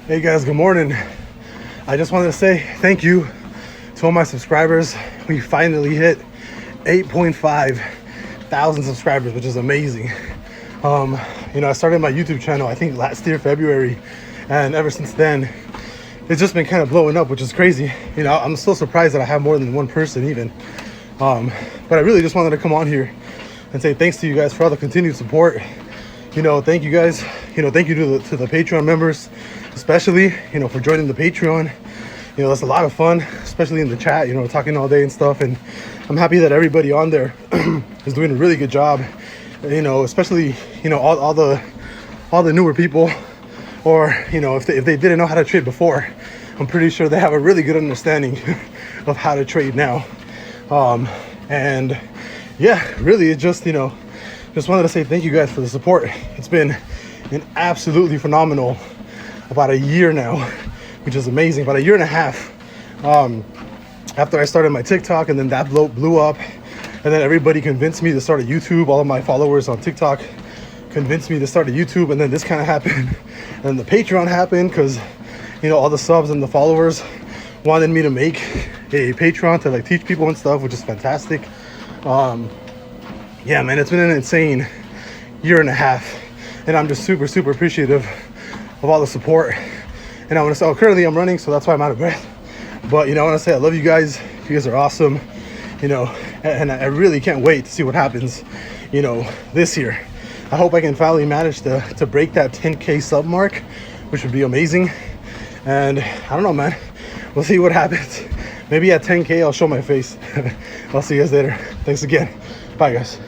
Hey guys, good morning. I just wanted to say thank you to all my subscribers. We finally hit 8.5 thousand subscribers, which is amazing. I started my YouTube channel I think last year February, and ever since then it's just been kind of blowing up, which is crazy. I'm still surprised that I have more than one person even. But I really just wanted to come on here and say thanks to you guys for all the continued support. Thank you guys. Thank you to the Patreon members, especially, for joining the Patreon. That's a lot of fun, especially in the chat, talking all day and stuff. And I'm happy that everybody on there is doing a really good job. Especially, all the newer people, or, if they didn't know how to trade before, I'm pretty sure they have a really good understanding of how to trade now. And yeah, really, it just wanted to say thank you guys for the support. It's been an absolutely phenomenal about a year now, which is amazing. About a year and a half after I started my TikTok, and then that blew up, and then everybody convinced me to start a YouTube. All of my followers on TikTok convinced me to start a YouTube, and then this kind of happened, and then the Patreon happened because all the subs and the followers wanted me to make a Patreon to teach people and stuff, which is fantastic. Yeah, man, it's been an insane year and a half, and I'm just super appreciative of all the support. And I want to say, currently I'm running, so that's why I'm out of breath. But I want to say I love you guys. You guys are awesome. And I really can't wait to see what happens, this year. I hope I can finally manage to break that 10K sub mark, which would be amazing. And I don't know, man. We'll see what happens. Maybe at 10K I'll show my face. I'll see you guys later. Thanks again. Bye, guys.